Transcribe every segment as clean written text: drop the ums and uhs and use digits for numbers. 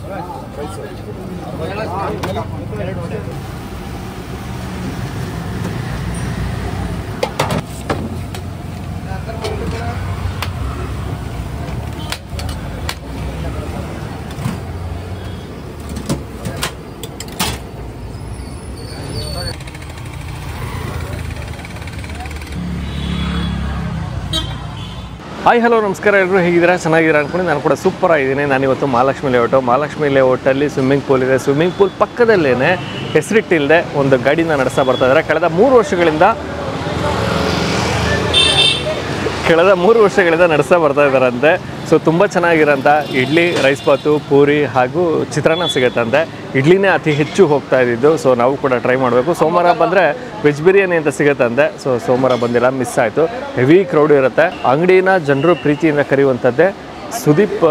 Hi hello ನಮಸ್ಕಾರ, ಎಲ್ಲರೂ ಹೇಗಿದ್ದೀರಾ? ಚೆನ್ನಾಗಿದ್ದೀರಾ ಅಂದ್ಕೊಂಡು ನಾನು ಕೂಡ ಸೂಪರ್ ಆಗಿದ್ದೀನಿ. ನಾನಿವತ್ತು ಮಹಾಲಕ್ಷ್ಮಿ ಲೇಔಟಲ್ಲಿ ಸ್ವಿಮ್ಮಿಂಗ್ ಪೂಲ್ ಇದೆ. ಸ್ವಿಮ್ಮಿಂಗ್ ಪೂಲ್ ಪಕ್ಕದಲ್ಲೇ ಹೆಸರಿಟ್ಟಿಲ್ಲದೆ ಒಂದು ಗಾಡಿನ ನಡೆಸ್ತಾ ಬರ್ತಾ ಇದ್ದಾರೆ. ಕಳೆದ 3 ವರ್ಷಗಳಿಂದ ನಡೆಸ್ತಾ ಬರ್ತಾ ಇದ್ದಾರಂತೆ. ಸೊ ತುಂಬ ಚೆನ್ನಾಗಿರೋಂಥ ಇಡ್ಲಿ, ರೈಸ್ ಬಾತು, ಪೂರಿ ಹಾಗೂ ಚಿತ್ರಾನ್ನ ಸಿಗುತ್ತಂತೆ. ಇಡ್ಲಿನೇ ಅತಿ ಹೆಚ್ಚು ಹೋಗ್ತಾ ಇದ್ದಿದ್ದು. ಸೊ ನಾವು ಕೂಡ ಟ್ರೈ ಮಾಡಬೇಕು. ಸೋಮವಾರ ಬಂದರೆ ವೆಜ್ ಬಿರಿಯಾನಿ ಅಂತ ಸಿಗುತ್ತಂತೆ. ಸೊ ಸೋಮವಾರ ಬಂದಿಲ್ಲ, ಮಿಸ್ ಆಯಿತು. ಹೆವಿ ಕ್ರೌಡ್ ಇರುತ್ತೆ. ಅಂಗಡಿನ ಜನರು ಪ್ರೀತಿಯಿಂದ ಕರೆಯುವಂಥದ್ದೇ ಸುದೀಪ್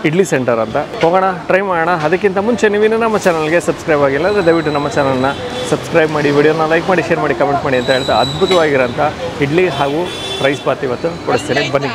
ಇಡ್ಲಿ ಸೆಂಟರ್ ಅಂತ. ಹೋಗೋಣ, ಟ್ರೈ ಮಾಡೋಣ. ಅದಕ್ಕಿಂತ ಮುಂಚೆ ನೀವೇನು ನಮ್ಮ ಚಾನಲ್ಗೆ ಸಬ್ಸ್ಕ್ರೈಬ್ ಆಗಿಲ್ಲ ಅಂದರೆ ದಯವಿಟ್ಟು ನಮ್ಮ ಚಾನಲ್ನ ಸಬ್ಸ್ಕ್ರೈಬ್ ಮಾಡಿ, ವಿಡಿಯೋನ ಲೈಕ್ ಮಾಡಿ, ಶೇರ್ ಮಾಡಿ, ಕಮೆಂಟ್ ಮಾಡಿ ಅಂತ ಹೇಳ್ತಾ ಅದ್ಭುತವಾಗಿರೋಂಥ ಇಡ್ಲಿ ಹಾಗೂ ರೈಸ್ ಬಾತ್ ಇವತ್ತು ಕೊಡಿಸ್ತೇನೆ, ಬನ್ನಿ.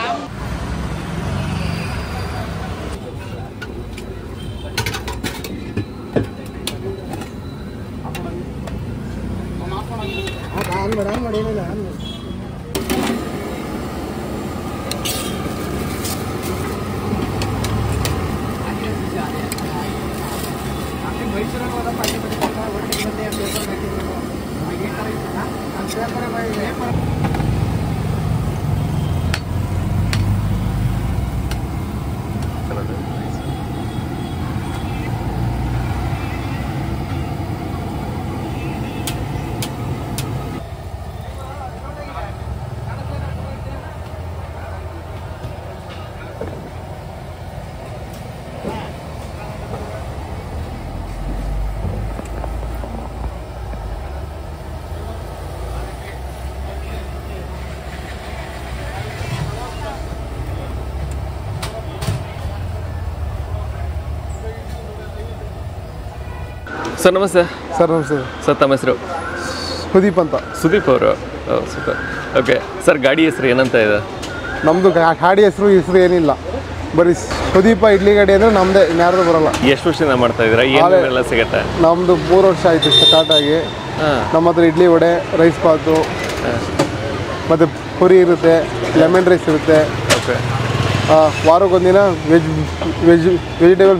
ಸರ್ ನಮಸ್ತೆ. ಸರ್ ನಮಸ್ತೆ ಸರ್, ತಮ್ಮ ಹೆಸರು? ಸುದೀಪ್ ಅಂತ. ಸುದೀಪ್ ಅವರು, ಸೂಪರ್. ಓಕೆ ಸರ್, ಗಾಡಿ ಹೆಸರು ಏನಂತ ಇದೆ? ನಮ್ಮದು ಗಾಡಿ ಹೆಸರು ಏನಿಲ್ಲ, ಬರೀ ಸುದೀಪ ಇಡ್ಲಿ ಗಾಡಿ ಅಂದರೆ ನಮ್ಮದೇ, ಇನ್ಯಾರ್ದು ಬರೋಲ್ಲ. ಎಷ್ಟು ವರ್ಷದಿಂದ ಮಾಡ್ತಾ ಇದ್ದೀರಾ? ಏನೆಲ್ಲ ಸಿಗುತ್ತೆ? ನಮ್ಮದು 3 ವರ್ಷ ಆಯಿತು ಸ್ಟಾರ್ಟ್ ಆಗಿ. ನಮ್ಮ ಹತ್ರ ಇಡ್ಲಿ, ವಡೆ, ರೈಸ್ ಬಾತು ಮತ್ತು ಪುರಿ ಇರುತ್ತೆ, ಲೆಮನ್ ರೈಸ್ ಇರುತ್ತೆ. ಓಕೆ. ವಾರಕ್ಕೊಂದಿನ ವೆಜಿಟೇಬಲ್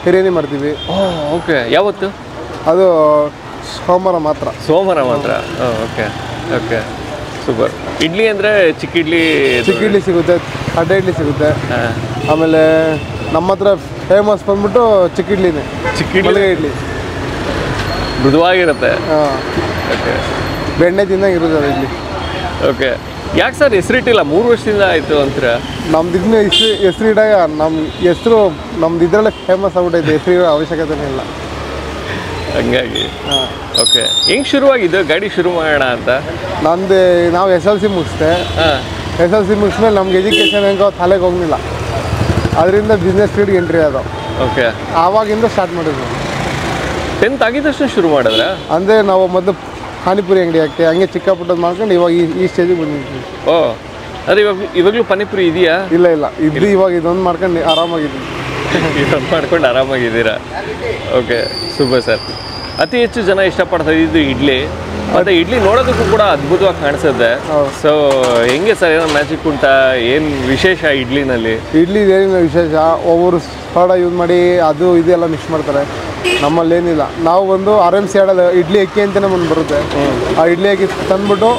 ಬಿರಿಯಾನಿ ಮಾಡ್ತೀವಿ. ಓಕೆ. ಯಾವತ್ತು? ಅದು ಸೋಮವಾರ ಮಾತ್ರ. ಸೋಮವಾರ ಮಾತ್ರ. Okay okay, super. ಇಡ್ಲಿ ಅಂದರೆ ಚಿಕ್ಕ ಇಡ್ಲಿ ಸಿಗುತ್ತೆ, ಅಡ್ಡೆ ಇಡ್ಲಿ ಸಿಗುತ್ತೆ. ಆಮೇಲೆ ನಮ್ಮ ಹತ್ರ ಫೇಮಸ್ ಬಂದ್ಬಿಟ್ಟು ಚಿಕ್ಕ ಇಡ್ಲಿನೇ, ಇಡ್ಲಿ ಮೃದುವಾಗಿರುತ್ತೆ. ಓಕೆ, ಬೆಣ್ಣೆ ತಿಂದಂಗೆ ಇರುತ್ತೆ ಅದು ಇಡ್ಲಿ. ಓಕೆ. ಯಾಕೆ ಸರ್ ಹೆಸರಿಟ್ಟಿಲ್ಲ? 3 ವರ್ಷದಿಂದ ಆಯಿತು ಅಂತೀರ? ನಮ್ದು ಇದನ್ನ ಹೆಸರು ಇಡಾಗ ನಮ್ದು ಇದರಲ್ಲೇ ಫೇಮಸ್ ಆಗ್ಬಿಟ್ಟೈತೆ, ಹೆಸರು ಇಡೋ ಅವಶ್ಯಕತೆನೇ ಇಲ್ಲ. ಹಂಗಾಗಿ ಓಕೆ. ಹೆಂಗೆ ಶುರುವಾಗಿದ್ದು ಗಾಡಿ ಶುರು ಮಾಡೋಣ ಅಂತ? ನಾವು SLC ಮುಗಿಸ್ದೆ. SLC ಮುಗಿಸ್ಮೇಲೆ ನಮ್ಗೆ ಎಜುಕೇಷನ್ ಹೆಂಗೋ ತಲೆಗೆ ಹೋಗಲಿಲ್ಲ, ಅದರಿಂದ ಬಿಸ್ನೆಸ್ ಫೀಲ್ಡ್ಗೆ ಎಂಟ್ರಿ ಆದವು. ಓಕೆ. ಆವಾಗಿಂದ ಸ್ಟಾರ್ಟ್ ಮಾಡಿದ್ವಿ. 10th ಆಗಿದ್ದಷ್ಟು ಶುರು ಮಾಡಿದ್ರೆ? ಅಂದರೆ ನಾವು ಮೊದಲು ಪಾನಿಪುರಿ ಅಂಗಡಿ ಹಾಕಿ ಹಂಗೆ ಚಿಕ್ಕ ಪುಟ್ಟದ್ದು ಮಾಡ್ಕೊಂಡು ಇವಾಗ ಈ ಸ್ಟೇಜಿಗೆ ಬಂದಿದ್ವಿ. ಓ, ಅದೇ ಇವಾಗಲೂ ಪಾನಿಪುರಿ ಇದೆಯಾ? ಇಲ್ಲ, ಇವಾಗ ಇದೊಂದು ಮಾಡ್ಕೊಂಡು ಆರಾಮಾಗಿದ್ದೀವಿ. ಇದೊಂದು ಮಾಡ್ಕೊಂಡು ಆರಾಮಾಗಿದ್ದೀರಾ? Okay, super sir. ಅತಿ ಹೆಚ್ಚು ಜನ ಇಷ್ಟಪಡ್ತಾ ಇದ್ದು ಇಡ್ಲಿ, ಮತ್ತು ಇಡ್ಲಿ ನೋಡೋದಕ್ಕೂ ಕೂಡ ಅದ್ಭುತವಾಗಿ ಕಾಣಿಸುತ್ತೆ. ಸೊ ಹೆಂಗೆ ಸರ್, ಏನೋ ಮ್ಯಾಜಿಕ್ ಉಂಟಾ? ಏನು ವಿಶೇಷ ಇಡ್ಲಿನಲ್ಲಿ? ಇಡ್ಲಿ ಏನಿಲ್ಲ ವಿಶೇಷ, ಒಬ್ಬರು ಸೋಡಾ ಯೂಸ್ ಮಾಡಿ ಅದು ಇದೆಲ್ಲ ಮಿಕ್ಸ್ ಮಾಡ್ತಾರೆ. ನಮ್ಮಲ್ಲಿ ಏನಿಲ್ಲ. ನಾವು ಒಂದು RMC ಆಡಲ್ಲ, ಇಡ್ಲಿ ಅಕ್ಕಿ ಅಂತಲೇ ಒಂದು ಬರುತ್ತೆ. ಆ ಇಡ್ಲಿ ಅಕ್ಕಿ ತಂದ್ಬಿಟ್ಟು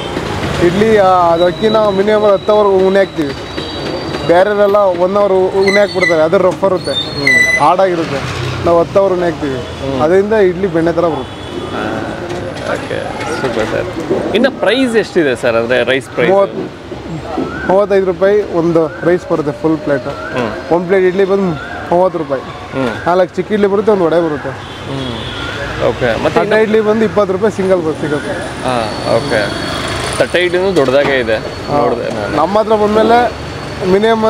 ಇಡ್ಲಿ ಅದು ಅಕ್ಕಿನ ಮಿನಿಮಮ್ 10 ಅವರ್ ಉಣ್ಣೆ ಹಾಕ್ತೀವಿ. ಬೇರೆಯವರೆಲ್ಲ 1 ಅವರ್ ಉಣ್ಣೆ ಹಾಕ್ಬಿಡ್ತಾರೆ, ಅದು ರಫ್ ಇರುತ್ತೆ, ಹಾಡಾಗಿರುತ್ತೆ. ನಾವು 10 ಅವರ್ ಉಣ್ಣೆ ಹಾಕ್ತೀವಿ, ಅದರಿಂದ ಇಡ್ಲಿ ಬೆಣ್ಣೆ ಥರ ಬರುತ್ತೆ. Okay, super sir. ಇನ್ನು ಪ್ರೈಸ್ ಎಷ್ಟಿದೆ ಸರ್? ಅಂದರೆ ರೈಸ್ ಪ್ರೈಸ್ 35 ರೂಪಾಯಿ ಒಂದು ರೈಸ್ ಬರುತ್ತೆ, ಫುಲ್ ಪ್ಲೇಟು. 1 ಪ್ಲೇಟ್ ಇಡ್ಲಿ ಬಂದು 30 ರೂಪಾಯಿ. 4 ಚಿಕ್ಕ ಇಡ್ಲಿ ಬರುತ್ತೆ, ಒಂದು ವಡೆ ಬರುತ್ತೆ. ಓಕೆ. ಮತ್ತು ತಟ್ಟೆ ಇಡ್ಲಿ ಬಂದು 20 ರೂಪಾಯಿ ಸಿಂಗಲ್ ಸಿಗುತ್ತೆ. ಓಕೆ. ತಟ್ಟೆ ಇಡ್ಲಿನೂ ದೊಡ್ಡದಾಗೇ ಇದೆ, ನೋಡಿದೆ ನಾನು. ನಮ್ಮ ಹತ್ರ ಬಂದಮೇಲೆ ಮಿನಿಮಮ್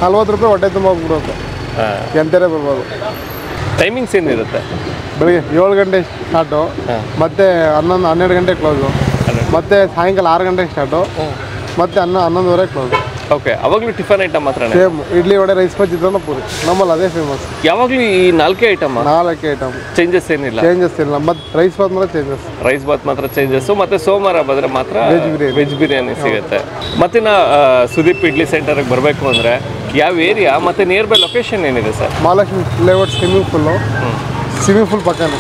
40 ರೂಪಾಯಿ ಹೊಟ್ಟೆ ತುಂಬ ಹೋಗ್ಬಿಡುತ್ತೆ, ಎಂತರೇ ಬರ್ಬೋದು. ಟೈಮಿಂಗ್ಸ್ ಏನಿರುತ್ತೆ? ಬೆಳಿಗ್ಗೆ 7 ಗಂಟೆ ಸ್ಟಾರ್ಟು, ಮತ್ತು 11-12 ಗಂಟೆ ಕ್ಲೋಸು, ಮತ್ತು ಸಾಯಂಕಾಲ 6 ಗಂಟೆಗೆ ಸ್ಟಾರ್ಟು, ಮತ್ತು 11-11:30 ಕ್ಲೋಸು. ಓಕೆ, ಅವಾಗಲೂ ಟಿಫನ್ ಐಟಮ್ ಮಾತ್ರ? ಸೇಮ್ ಇಡ್ಲಿ ವಡೆ ರೈಸ್ ಬಾತ್ ಚಿತ್ರಾನ್ನ ಪೂರಿ ನಮ್ಮಲ್ಲಿ ಅದೇ ಫೇಮಸ್. ಯಾವಾಗಲೂ ಈ 4 ಐಟಮ್? 4 ಐಟಮ್. ಚೇಂಜಸ್ ಏನಿಲ್ಲ? ಚೇಂಜಸ್ ಇಲ್ಲ, ಮತ್ತು ರೈಸ್ ಬಾತ್ ಮಾತ್ರ ಚೇಂಜಸ್. ರೈಸ್ ಬಾತ್ ಮಾತ್ರ ಚೇಂಜಸ್. ಮತ್ತೆ ಸೋಮವಾರ ಬಂದರೆ ಮಾತ್ರ ವೆಜ್ ಬಿರಿಯಾನಿ ಸಿಗುತ್ತೆ. ಮತ್ತಿನ್ನು ಸುದೀಪ್ ಇಡ್ಲಿ ಸೆಂಟರ್ಗೆ ಬರಬೇಕು ಅಂದರೆ ಯಾವ ಏರಿಯಾ ಮತ್ತು ನಿಯರ್ ಬೈ ಲೊಕೇಶನ್ ಏನಿದೆ sir? Mahalakshmi layout swimming pool ಪಕ್ಕನೇ.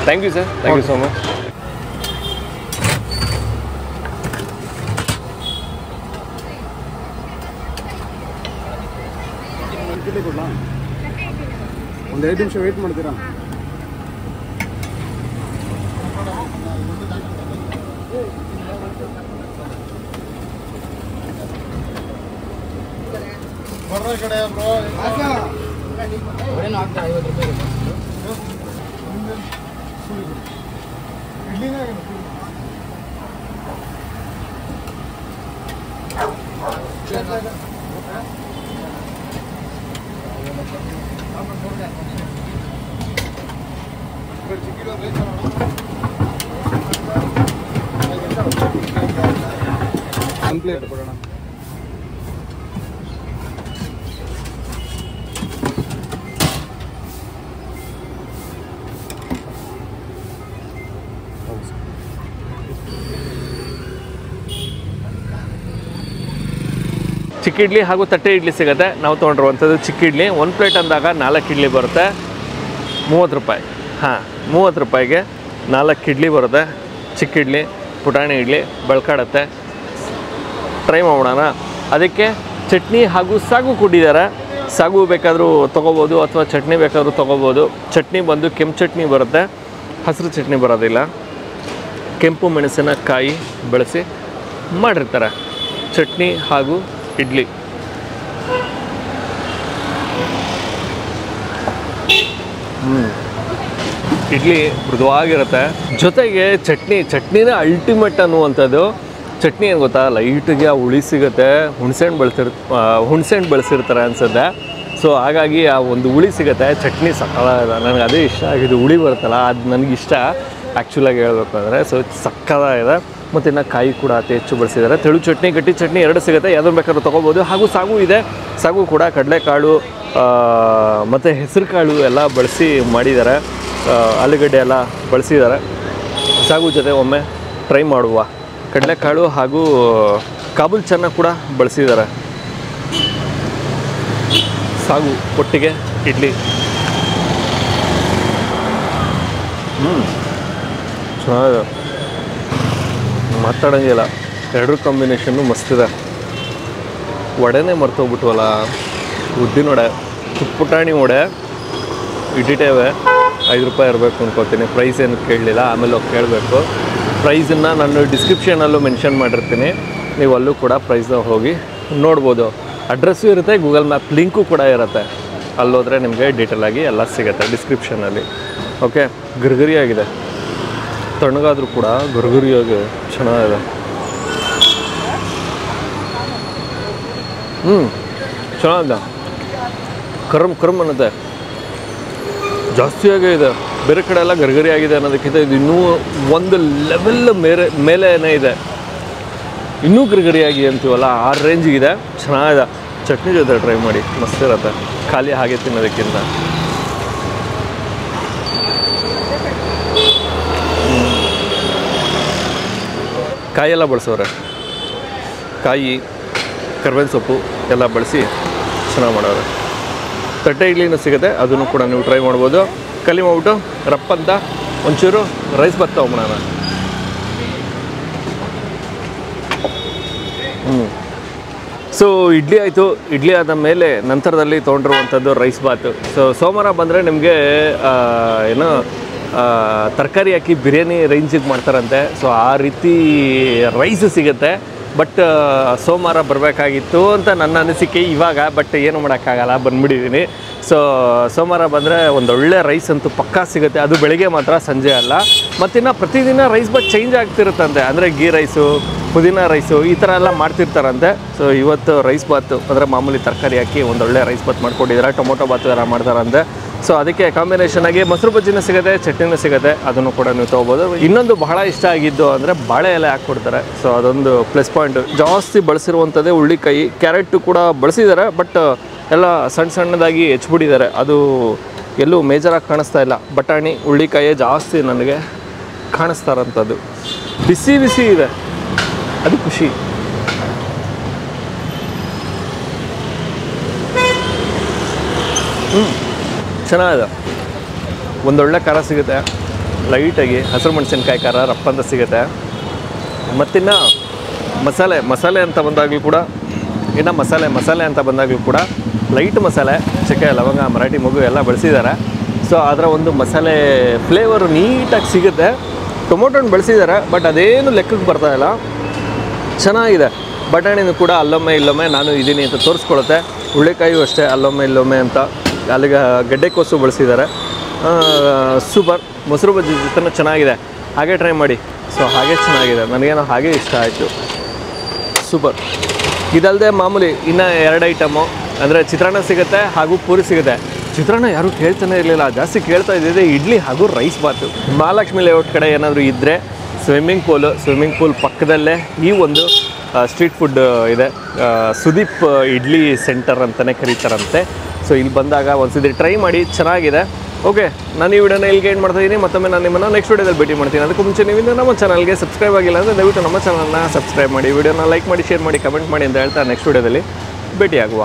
Thank you sir, thank you so much. ಒಂದು 5 ನಿಮಿಷ ವೇಟ್ ಮಾಡ್ತೀರಾ? ಕಡೆ ಬ್ರೋ ಕಂಪ್ಲೀಟ್ ಕೊಡೋಣ. ಚಿಕ್ಕ ಇಡ್ಲಿ ಹಾಗೂ ತಟ್ಟೆ ಇಡ್ಲಿ ಸಿಗುತ್ತೆ. ನಾವು ತೊಗೊಂಡಿರುವಂಥದ್ದು ಚಿಕ್ಕ ಇಡ್ಲಿ. 1 ಪ್ಲೇಟ್ ಅಂದಾಗ 4 ಇಡ್ಲಿ ಬರುತ್ತೆ, 30 ರೂಪಾಯಿ. ಹಾಂ, 30 ರೂಪಾಯಿಗೆ 4 ಇಡ್ಲಿ ಬರುತ್ತೆ. ಚಿಕ್ಕ ಇಡ್ಲಿ, ಪುಟಾಣಿ ಇಡ್ಲಿ ಬಳ್ಕಾಡತ್ತೆ. ಟ್ರೈ ಮಾಡೋಣ. ಅದಕ್ಕೆ ಚಟ್ನಿ ಹಾಗೂ ಸಾಗು ಕೊಟ್ಟಿದ್ದಾರೆ. ಸಾಗು ಬೇಕಾದರೂ ತೊಗೋಬೋದು ಅಥವಾ ಚಟ್ನಿ ಬೇಕಾದರೂ ತೊಗೋಬೋದು. ಚಟ್ನಿ ಬಂದು ಕೆಂಪು ಚಟ್ನಿ ಬರುತ್ತೆ, ಹಸಿರು ಚಟ್ನಿ ಬರೋದಿಲ್ಲ. ಕೆಂಪು ಮೆಣಸಿನಕಾಯಿ ಬಳಸಿ ಮಾಡಿರ್ತಾರೆ ಚಟ್ನಿ ಹಾಗೂ ಇಡ್ಲಿ. ಇಡ್ಲಿ ಮೃದುವಾಗಿರುತ್ತೆ. ಜೊತೆಗೆ ಚಟ್ನಿನೇ ಅಲ್ಟಿಮೇಟ್ ಅನ್ನುವಂಥದ್ದು. ಚಟ್ನಿ ಏನು ಗೊತ್ತಾ, ಲೈಟಿಗೆ ಹುಳಿ ಸಿಗುತ್ತೆ. ಹುಣಸೆಹಣ್ಣು ಬಳಸಿರ್ತಾರೆ ಅನ್ಸುತ್ತೆ. ಸೊ ಹಾಗಾಗಿ ಆ ಒಂದು ಹುಳಿ ಸಿಗುತ್ತೆ. ಚಟ್ನಿ ಸಕ್ಕತ್ತಾಗಿದೆ. ನನಗೆ ಅದೇ ಇಷ್ಟ ಆಗಿದೆ. ಹುಳಿ ಬರುತ್ತಲ್ಲ, ಅದು ನನಗಿಷ್ಟ ಆ್ಯಕ್ಚುಲಾಗಿ ಹೇಳ್ಬೇಕು ಅಂದರೆ. ಸೊ ಸಕ್ಕತ್ತಾಗಿದೆ. ಮತ್ತು ಇನ್ನು ಕಾಯಿ ಕೂಡ ಅತಿ ಹೆಚ್ಚು ಬಳಸಿದ್ದಾರೆ. ತೆಳು ಚಟ್ನಿ, ಗಟ್ಟಿ ಚಟ್ನಿ 2 ಸಿಗುತ್ತೆ. ಯಾವುದನ್ನು ಬೇಕಾದ್ರೂ ತೊಗೋಬೋದು. ಹಾಗೂ ಸಾಗು ಇದೆ. ಸಾಗು ಕೂಡ ಕಡಲೆಕಾಳು ಮತ್ತು ಹೆಸರು ಕಾಳು ಎಲ್ಲ ಬಳಸಿ ಮಾಡಿದ್ದಾರೆ. ಆಲೂಗಡ್ಡೆ ಎಲ್ಲ ಬಳಸಿದ್ದಾರೆ. ಸಾಗು ಜೊತೆ ಒಮ್ಮೆ ಟ್ರೈ ಮಾಡುವ. ಕಡಲೆಕಾಳು ಹಾಗೂ ಕಾಬೂಲ್ ಚೆನ್ನ ಕೂಡ ಬಳಸಿದ್ದಾರೆ. ಸಾಗು ಒಟ್ಟಿಗೆ ಇಡ್ಲಿ. ಚೆನ್ನಾಗಿದೆ, ಮಾತಾಡೋಂಗಿಲ್ಲ. 2 ಕಾಂಬಿನೇಷನ್ನು ಮಸ್ತಿದೆ. ವಡೆನೇ ಮರ್ತೋಗ್ಬಿಟ್ವಲ್ಲ. ಉದ್ದಿನ ವಡೆ, ಪುಟಾಣಿ ವಡೆ ಇಟ್ಟಿದ್ದೇವೆ. 5 ರೂಪಾಯಿ ಇರಬೇಕು ಅನ್ಕೋತೀನಿ. ಪ್ರೈಸ್ ಏನು ಕೇಳಲಿಲ್ಲ, ಆಮೇಲೆ ಹೋಗಿ ಕೇಳಬೇಕು. ಪ್ರೈಸನ್ನು ನಾನು ಡಿಸ್ಕ್ರಿಪ್ಷನಲ್ಲೂ ಮೆನ್ಷನ್ ಮಾಡಿರ್ತೀನಿ. ನೀವು ಅಲ್ಲೂ ಕೂಡ ಪ್ರೈಸ್ನ ಹೋಗಿ ನೋಡ್ಬೋದು. ಅಡ್ರೆಸ್ಸು ಇರುತ್ತೆ, ಗೂಗಲ್ ಮ್ಯಾಪ್ ಲಿಂಕು ಕೂಡ ಇರುತ್ತೆ. ಅಲ್ಲೋದ್ರೆ ನಿಮಗೆ ಡೀಟೇಲಾಗಿ ಎಲ್ಲ ಸಿಗುತ್ತೆ ಡಿಸ್ಕ್ರಿಪ್ಷನಲ್ಲಿ. ಓಕೆ, ಗರ್ಗರಿಯಾಗಿದೆ. ತಣ್ಣಗಾದರೂ ಕೂಡ ಗರ್ಗರಿಯಾಗಿ ಚೆನ್ನಾಗಿದೆ. ಚೆನ್ನಾಗಿದೆ. ಕರ್ಮ್ ಅನ್ನುತ್ತೆ. ಜಾಸ್ತಿಯಾಗೇ ಇದೆ. ಬೇರೆ ಕಡೆ ಎಲ್ಲ ಗರ್ಗರಿ ಆಗಿದೆ ಅನ್ನೋದಕ್ಕಿಂತ ಇದು ಇನ್ನೂ ಒಂದು ಲೆವೆಲ್ ಮೇಲೇನೇ ಇದೆ. ಇನ್ನೂ ಗರ್ಗರಿಯಾಗಿ ಅಂತೀವಲ್ಲ, ಆ ರೇಂಜಿಗಿದೆ. ಚೆನ್ನಾಗಿದೆ. ಚಟ್ನಿ ಜೊತೆ ಟ್ರೈ ಮಾಡಿ, ಮಸ್ತ್ ಇರುತ್ತೆ. ಖಾಲಿ ಹಾಗೆ ತಿನ್ನೋದಕ್ಕಿಂತ. ಕಾಯೆಲ್ಲ ಬಳಸೋರೆ. ಕಾಯಿ, ಕರ್ಬೇವಿನ ಸೊಪ್ಪು ಎಲ್ಲ ಬಳಸಿ ಚೆನ್ನಾಗಿ ಮಾಡೋರು. ತಟ್ಟೆ ಇಡ್ಲಿನೂ ಸಿಗುತ್ತೆ, ಅದನ್ನು ಕೂಡ ನೀವು ಟ್ರೈ ಮಾಡ್ಬೋದು. ಕಲಿ ಮಾಡ್ಬಿಟ್ಟು ರಪ್ಪಂತ ಒಂಚೂರು ರೈಸ್ ಬಾತ್ ತೊಗೊಂಬಿಡೋಣ. ಸೊ ಇಡ್ಲಿ ಆಯಿತು. ಇಡ್ಲಿ ಆದ ಮೇಲೆ ನಂತರದಲ್ಲಿ ತೊಗೊಂಡಿರುವಂಥದ್ದು ರೈಸ್ ಬಾತು. ಸೊ ಸೋಮವಾರ ಬಂದರೆ ನಿಮಗೆ ಏನೋ ತರಕಾರಿ ಹಾಕಿ ಬಿರಿಯಾನಿ ರೇಂಜಿಗೆ ಮಾಡ್ತಾರಂತೆ. ಸೊ ಆ ರೀತಿ ರೈಸ್ ಸಿಗುತ್ತೆ. ಬಟ್ ಸೋಮವಾರ ಬರಬೇಕಾಗಿತ್ತು ಅಂತ ನನ್ನ ಅನಿಸಿಕೆ ಇವಾಗ. ಬಟ್ ಏನು ಮಾಡೋಕ್ಕಾಗಲ್ಲ, ಬಂದುಬಿಟ್ಟಿದ್ದೀನಿ. ಸೊ ಸೋಮವಾರ ಬಂದರೆ ಒಂದೊಳ್ಳೆ ರೈಸ್ ಅಂತೂ ಪಕ್ಕಾ ಸಿಗುತ್ತೆ. ಅದು ಬೆಳಗ್ಗೆ ಮಾತ್ರ, ಸಂಜೆ ಅಲ್ಲ. ಮತ್ತಿನ್ನು ಪ್ರತಿದಿನ ರೈಸ್ ಬಾತ್ ಚೇಂಜ್ ಆಗ್ತಿರುತ್ತಂತೆ. ಅಂದರೆ ಗೀ ರೈಸು, ಪುದೀನ ರೈಸು ಈ ಥರ ಎಲ್ಲ ಮಾಡ್ತಿರ್ತಾರಂತೆ. ಸೊ ಇವತ್ತು ರೈಸ್ ಬಾತು ಅಂದರೆ ಮಾಮೂಲಿ ತರಕಾರಿ ಹಾಕಿ ಒಂದೊಳ್ಳೆ ರೈಸ್ ಬಾತ್ ಮಾಡ್ಕೊಂಡಿದ್ದಾರೆ. ಟೊಮೊಟೊ ಬಾತು ಎಲ್ಲ ಮಾಡ್ತಾರಂತೆ. ಸೊ ಅದಕ್ಕೆ ಕಾಂಬಿನೇಷನ್ ಆಗಿ ಮೊಸರು ಬಜ್ಜಿನೂ ಸಿಗುತ್ತೆ, ಚಟ್ನಿನೂ ಸಿಗುತ್ತೆ, ಅದನ್ನು ಕೂಡ ನೀವು ತೊಗೋಬೋದು. ಇನ್ನೊಂದು ಬಹಳ ಇಷ್ಟ ಆಗಿದ್ದು ಅಂದರೆ ಬಾಳೆ ಎಲೆ ಹಾಕ್ಕೊಡ್ತಾರೆ. ಸೊ ಅದೊಂದು ಪ್ಲಸ್ ಪಾಯಿಂಟ್. ಜಾಸ್ತಿ ಬಳಸಿರುವಂಥದ್ದೇ ಹುಳ್ಳಿಕಾಯಿ, ಕ್ಯಾರೆಟು ಕೂಡ ಬಳಸಿದ್ದಾರೆ, ಬಟ್ ಎಲ್ಲ ಸಣ್ಣ ಸಣ್ಣದಾಗಿ ಹೆಚ್ಚಿಬಿಟ್ಟಿದ್ದಾರೆ. ಅದು ಎಲ್ಲೂ ಮೇಜರಾಗಿ ಕಾಣಿಸ್ತಾ ಇಲ್ಲ. ಬಟಾಣಿ ಹುಳ್ಳಿಕಾಯಿ ಜಾಸ್ತಿ ನನಗೆ ಕಾಣಿಸ್ತಾ ಇರೋಂಥದ್ದು. ಬಿಸಿ ಬಿಸಿ ಇದೆ, ಅದು ಖುಷಿ. ಚೆನ್ನಾಗಿದೆ. ಒಂದೊಳ್ಳೆ ಖಾರ ಸಿಗುತ್ತೆ, ಲೈಟಾಗಿ ಹಸಿರು ಮೆಣಸಿನ್ಕಾಯಿ ಖಾರ ರಪ್ಪಂತ ಸಿಗುತ್ತೆ. ಮತ್ತಿನ್ನು ಮಸಾಲೆ ಅಂತ ಬಂದಾಗಲೂ ಕೂಡ ಮಸಾಲೆ ಅಂತ ಬಂದಾಗಲೂ ಕೂಡ ಲೈಟ್ ಮಸಾಲೆ, ಚಕ್ಕೆ, ಲವಂಗ, ಮರಾಠಿ ಮೊಗ್ಗು ಎಲ್ಲ ಬಳಸಿದ್ದಾರೆ. ಸೊ ಅದರ ಒಂದು ಮಸಾಲೆ ಫ್ಲೇವರು ನೀಟಾಗಿ ಸಿಗುತ್ತೆ. ಟೊಮೊಟೊ ಹಣ್ಣು ಬಳಸಿದ್ದಾರೆ, ಬಟ್ ಅದೇನು ಲೆಕ್ಕಕ್ಕೆ ಬರ್ತಾಯಿಲ್ಲ. ಚೆನ್ನಾಗಿದೆ. ಬಟಾಣಿನೂ ಕೂಡ ಅಲ್ಲೊಮ್ಮೆ ಇಲ್ಲೊಮ್ಮೆ ನಾನು ಇದ್ದೀನಿ ಅಂತ ತೋರಿಸ್ಕೊಳುತ್ತೆ. ಹುಳ್ಳಿಕಾಯಿಯೂ ಅಷ್ಟೇ ಅಲ್ಲೊಮ್ಮೆ ಇಲ್ಲೊಮ್ಮೆ ಅಂತ. ಅಲ್ಲಿಗೆ ಗೆಡ್ಡೆಕೋಸು ಬಳಸಿದ್ದಾರೆ. ಸೂಪರ್. ಮೊಸರು ಬಜ್ಜಿ ಜೊತೆ ಚೆನ್ನಾಗಿದೆ, ಹಾಗೆ ಟ್ರೈ ಮಾಡಿ. ಸೊ ಹಾಗೆ ಚೆನ್ನಾಗಿದೆ, ನನಗೇನೋ ಹಾಗೆ ಇಷ್ಟ ಆಯಿತು. ಸೂಪರ್. ಇದಲ್ಲದೆ ಮಾಮೂಲಿ ಇನ್ನೂ 2 ಐಟಮು ಅಂದರೆ ಚಿತ್ರಾನ್ನ ಸಿಗುತ್ತೆ ಹಾಗೂ ಪೂರಿ ಸಿಗುತ್ತೆ. ಚಿತ್ರಾನ್ನ ಯಾರೂ ಕೇಳ್ತಾನೆ ಇರಲಿಲ್ಲ, ಜಾಸ್ತಿ ಕೇಳ್ತಾ ಇದ್ದಿದೆ ಇಡ್ಲಿ ಹಾಗೂ ರೈಸ್ ಬಾತು. ಮಹಾಲಕ್ಷ್ಮಿ ಲೇಔಟ್ ಕಡೆ ಏನಾದರೂ ಇದ್ದರೆ ಸ್ವಿಮ್ಮಿಂಗ್ ಪೂಲ್ ಪಕ್ಕದಲ್ಲೇ ಈ ಒಂದು ಸ್ಟ್ರೀಟ್ ಫುಡ್ ಇದೆ. ಸುದೀಪ್ ಇಡ್ಲಿ ಸೆಂಟರ್ ಅಂತಲೇ ಕರೀತಾರಂತೆ. ಸೊ ಇಲ್ಲಿ ಬಂದಾಗ ಒಂದ್ಸತಿ ಟ್ರೈ ಮಾಡಿ, ಚೆನ್ನಾಗಿದೆ. ಓಕೆ, ನಾನು ಈ ವಿಡಿಯೋನ ಇಲ್ಲಿಗೆ ಏನು ಮಾಡ್ತಾಯಿದ್ದೀನಿ. ಮತ್ತೊಮ್ಮೆ ನಾನು ನಿಮ್ಮನ್ನು ನೆಕ್ಸ್ಟ್ ವಿಡಿಯೋದಲ್ಲಿ ಭೇಟಿ ಮಾಡ್ತೀನಿ. ಅದಕ್ಕೂ ಮುಂಚೆ ನೀವು ನಮ್ಮ ಚಾನಲ್ಗೆ ಸಬ್ಸ್ಕ್ರೈಬ್ ಆಗಿಲ್ಲ ಅಂದರೆ ದಯವಿಟ್ಟು ನಮ್ಮ ಚಾನಲ್ನ ಸಬ್ಸ್ಕ್ರೈಬ್ ಮಾಡಿ, ವಿಡಿಯೋನ ಲೈಕ್ ಮಾಡಿ, ಶೇರ್ ಮಾಡಿ, ಕಮೆಂಟ್ ಮಾಡಿ ಅಂತ ಹೇಳ್ತಾ ನೆಕ್ಸ್ಟ್ ವಿಡಿಯೋದಲ್ಲಿ ಭೇಟಿಯಾಗುವ.